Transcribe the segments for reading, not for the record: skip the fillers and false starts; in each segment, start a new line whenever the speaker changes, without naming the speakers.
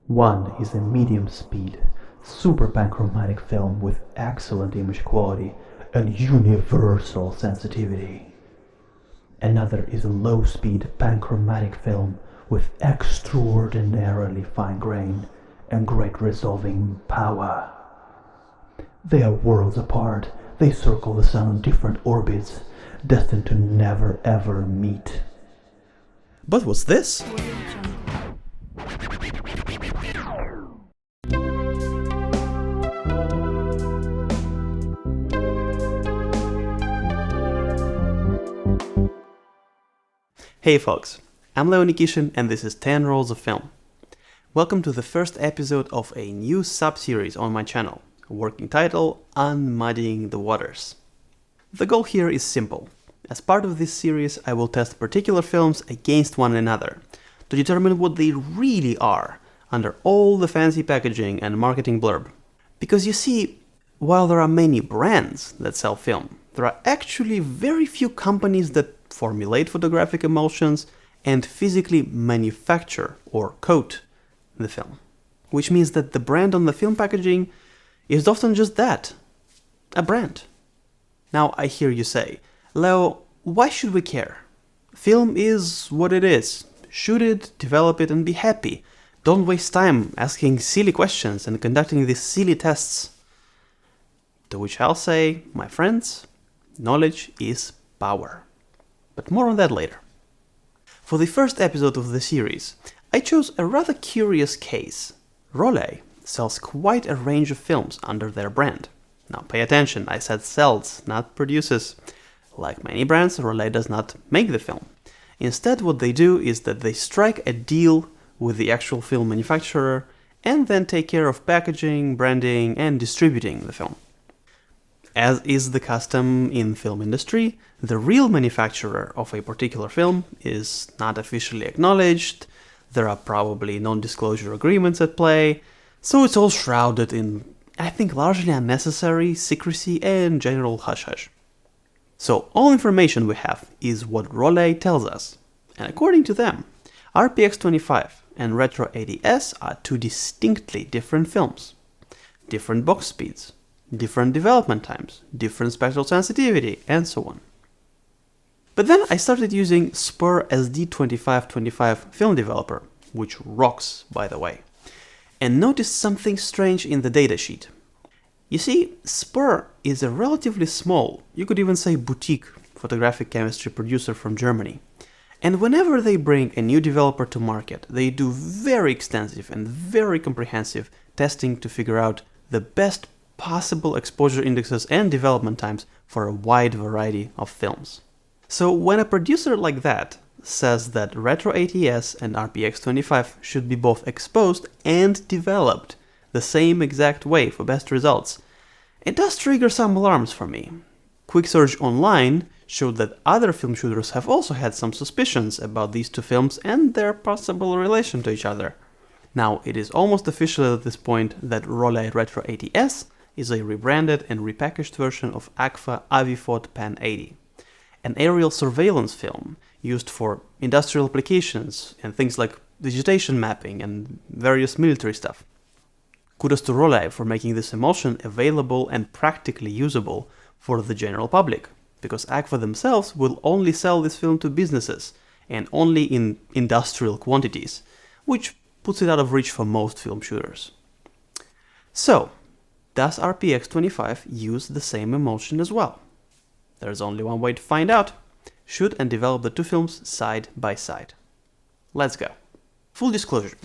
One is a medium-speed, super panchromatic film with excellent image quality and universal sensitivity. Another is a low-speed panchromatic film with extraordinarily fine grain and great resolving power. They are worlds apart. They circle the sun on different orbits, destined to never ever meet.
But what's this? Hey folks, I'm Leo Nikishin and this is 10 Rolls of Film. Welcome to the first episode of a new sub-series on my channel, working title Unmuddying the Waters. The goal here is simple. As part of this series, I will test particular films against one another to determine what they really are under all the fancy packaging and marketing blurb. Because you see, while there are many brands that sell film, there are actually very few companies that formulate photographic emulsions and physically manufacture or coat the film. Which means that the brand on the film packaging is often just that, a brand. Now I hear you say, Leo, why should we care? Film is what it is. Shoot it, develop it, and be happy. Don't waste time asking silly questions and conducting these silly tests. To which I'll say, my friends, knowledge is power. But more on that later. For the first episode of the series, I chose a rather curious case. Rollei sells quite a range of films under their brand. Now pay attention, I said sells, not produces. Like many brands, Rollei does not make the film. Instead, what they do is that they strike a deal with the actual film manufacturer and then take care of packaging, branding, and distributing the film. As is the custom in film industry, the real manufacturer of a particular film is not officially acknowledged, there are probably non-disclosure agreements at play, so it's all shrouded in, I think, largely unnecessary secrecy and general hush-hush. So all information we have is what Rollei tells us, and according to them, RPX-25 and Retro 80S are two distinctly different films. Different box speeds, different development times, different spectral sensitivity, and so on. But then I started using Spur SD2525 film developer, which rocks, by the way, and noticed something strange in the datasheet. You see, Spur is a relatively small, you could even say boutique, photographic chemistry producer from Germany. And whenever they bring a new developer to market, they do very extensive and very comprehensive testing to figure out the best possible exposure indexes and development times for a wide variety of films. So when a producer like that says that Retro 80S and RPX-25 should be both exposed and developed the same exact way for best results, it does trigger some alarms for me. Quick search online showed that other film shooters have also had some suspicions about these two films and their possible relation to each other. Now, it is almost official at this point that Rollei Retro 80S is a rebranded and repackaged version of Agfa Avifot Pan 80, an aerial surveillance film used for industrial applications and things like vegetation mapping and various military stuff. Kudos to Rollei for making this emulsion available and practically usable for the general public, because Agfa themselves will only sell this film to businesses and only in industrial quantities, which puts it out of reach for most film shooters. So, does RPX-25 use the same emulsion as well? There's only one way to find out. Shoot and develop the two films side by side. Let's go. Full disclosure,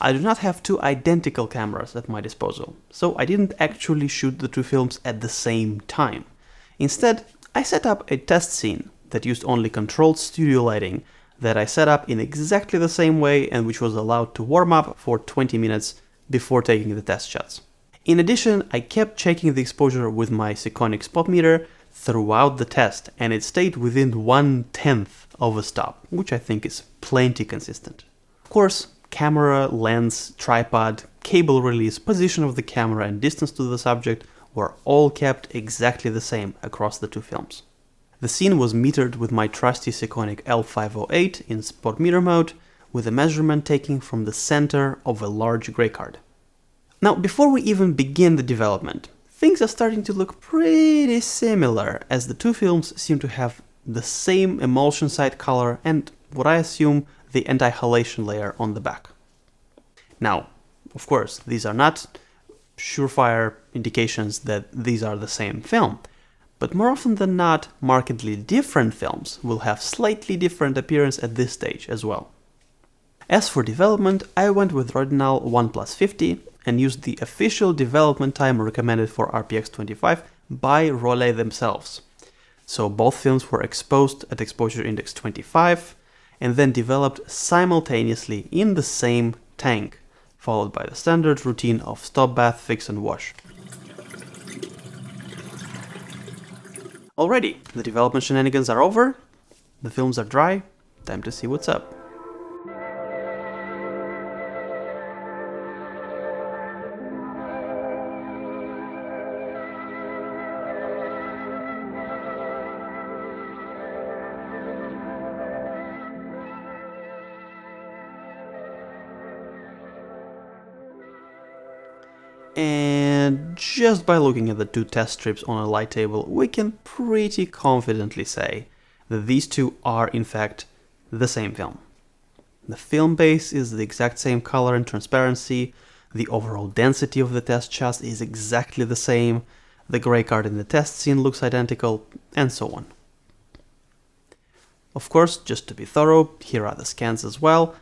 I do not have two identical cameras at my disposal, so I didn't actually shoot the two films at the same time. Instead, I set up a test scene that used only controlled studio lighting that I set up in exactly the same way and which was allowed to warm up for 20 minutes before taking the test shots. In addition, I kept checking the exposure with my Sekonic spot meter throughout the test, and it stayed within 1/10 of a stop, which I think is plenty consistent. Of course, camera, lens, tripod, cable release, position of the camera, and distance to the subject were all kept exactly the same across the two films. The scene was metered with my trusty Sekonic L508 in spot meter mode, with a measurement taken from the center of a large gray card. Now, before we even begin the development, things are starting to look pretty similar, as the two films seem to have the same emulsion side color and what I assume the anti-halation layer on the back. Now, of course, these are not surefire indications that these are the same film, but more often than not, markedly different films will have slightly different appearance at this stage as well. As for development, I went with Rodinal 1+50 and used the official development time recommended for RPX 25 by Rollei themselves. So both films were exposed at exposure index 25 and then developed simultaneously in the same tank, followed by the standard routine of stop bath, fix and wash. Alrighty, the development shenanigans are over, the films are dry, time to see what's up. And just by looking at the two test strips on a light table, we can pretty confidently say that these two are in fact the same film. The film base is the exact same color and transparency, the overall density of the test shots is exactly the same, the gray card in the test scene looks identical, and so on. Of course, just to be thorough, here are the scans as well.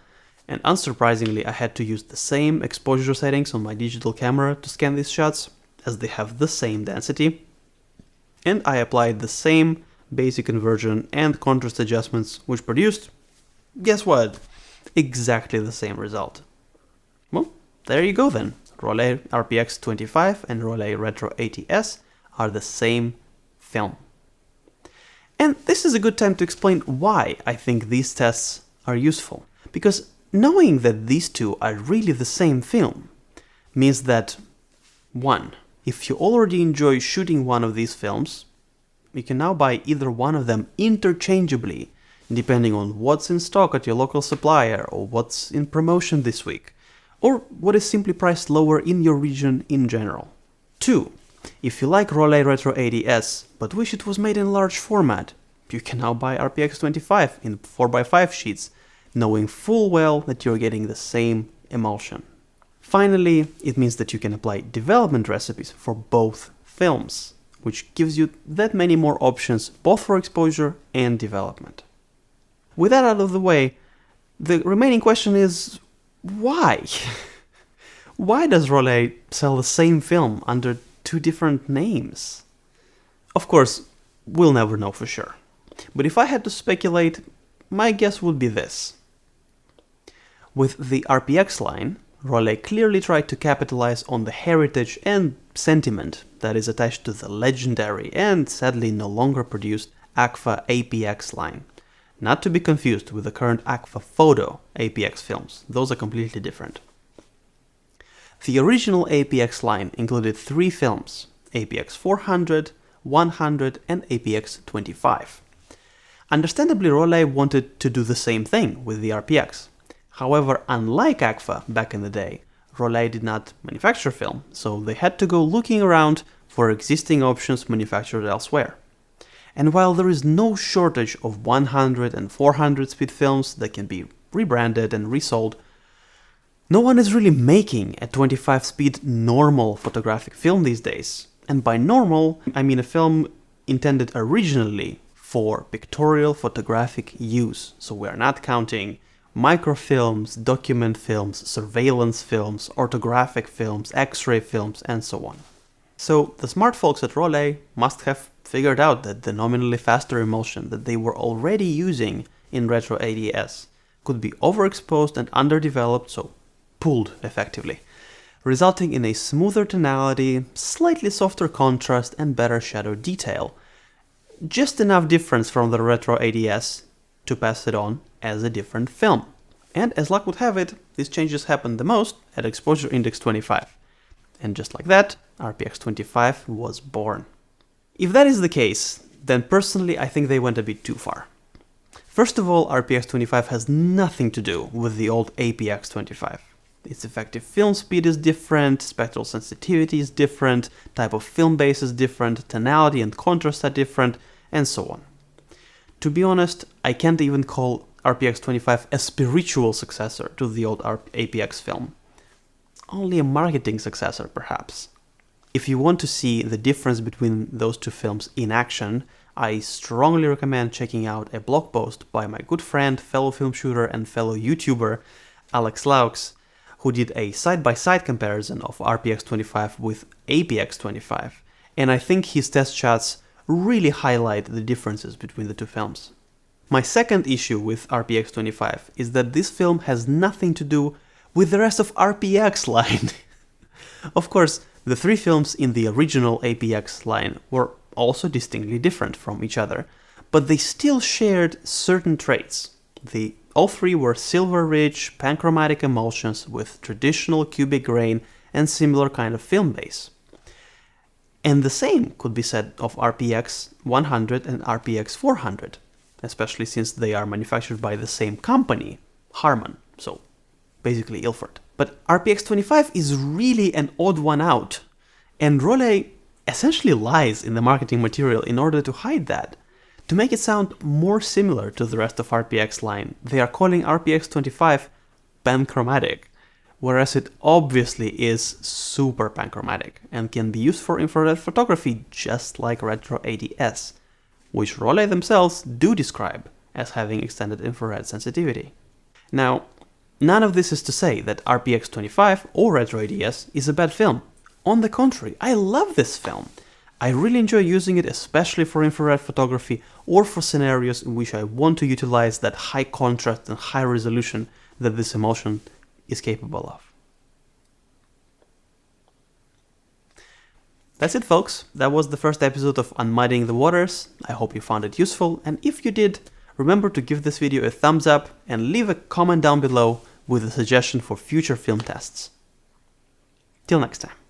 And unsurprisingly, I had to use the same exposure settings on my digital camera to scan these shots, as they have the same density. And I applied the same basic conversion and contrast adjustments, which produced, guess what, exactly the same result. Well, there you go then. Rollei RPX 25 and Rollei Retro 80S are the same film. And this is a good time to explain why I think these tests are useful. Because knowing that these two are really the same film means that, 1. If you already enjoy shooting one of these films, you can now buy either one of them interchangeably, depending on what's in stock at your local supplier or what's in promotion this week, or what is simply priced lower in your region in general. 2. If you like Rollei Retro 80S but wish it was made in large format, you can now buy RPX 25 in 4x5 sheets, knowing full well that you're getting the same emulsion. Finally, it means that you can apply development recipes for both films, which gives you that many more options both for exposure and development. With that out of the way, the remaining question is, why? Why does Rollei sell the same film under two different names? Of course, we'll never know for sure. But if I had to speculate, my guess would be this. With the RPX line, Rollei clearly tried to capitalize on the heritage and sentiment that is attached to the legendary and sadly no longer produced Agfa APX line. Not to be confused with the current Agfa Photo APX films, those are completely different. The original APX line included 3 films, APX 400, 100 and APX 25. Understandably, Rollei wanted to do the same thing with the RPX. However, unlike Agfa back in the day, Rollei did not manufacture film, so they had to go looking around for existing options manufactured elsewhere. And while there is no shortage of 100 and 400 speed films that can be rebranded and resold, no one is really making a 25 speed normal photographic film these days. And by normal, I mean a film intended originally for pictorial photographic use, so we are not counting microfilms, document films, surveillance films, orthographic films, X-ray films, and so on. So the smart folks at Rollei must have figured out that the nominally faster emulsion that they were already using in Retro 80S could be overexposed and underdeveloped, so pulled effectively, resulting in a smoother tonality, slightly softer contrast, and better shadow detail. Just enough difference from the Retro 80S to pass it on as a different film. And as luck would have it, these changes happened the most at exposure index 25. And just like that, RPX 25 was born. If that is the case, then personally I think they went a bit too far. First of all, RPX 25 has nothing to do with the old APX 25. Its effective film speed is different, spectral sensitivity is different, type of film base is different, tonality and contrast are different, and so on. To be honest, I can't even call RPX 25 a spiritual successor to the old APX film. Only a marketing successor, perhaps. If you want to see the difference between those two films in action, I strongly recommend checking out a blog post by my good friend, fellow film shooter and fellow YouTuber Alex Laux, who did a side-by-side comparison of RPX 25 with APX 25, and I think his test shots really highlight the differences between the two films. My second issue with RPX 25 is that this film has nothing to do with the rest of RPX line. Of course, the three films in the original APX line were also distinctly different from each other, but they still shared certain traits. All three were silver-rich, panchromatic emulsions with traditional cubic grain and similar kind of film base. And the same could be said of RPX 100 and RPX 400, especially since they are manufactured by the same company, Harman, so basically Ilford. But RPX 25 is really an odd one out, and Rollei essentially lies in the marketing material in order to hide that. To make it sound more similar to the rest of RPX line, they are calling RPX 25 panchromatic, whereas it obviously is super panchromatic and can be used for infrared photography just like retro ADS, which Rollei themselves do describe as having extended infrared sensitivity. Now, none of this is to say that RPX 25 or retro ADS is a bad film. On the contrary, I love this film. I really enjoy using it, especially for infrared photography or for scenarios in which I want to utilize that high contrast and high resolution that this emulsion is capable of. That's it, folks. That was the first episode of Unmuddying the Waters. I hope you found it useful, and if you did, remember to give this video a thumbs up and leave a comment down below with a suggestion for future film tests. Till next time.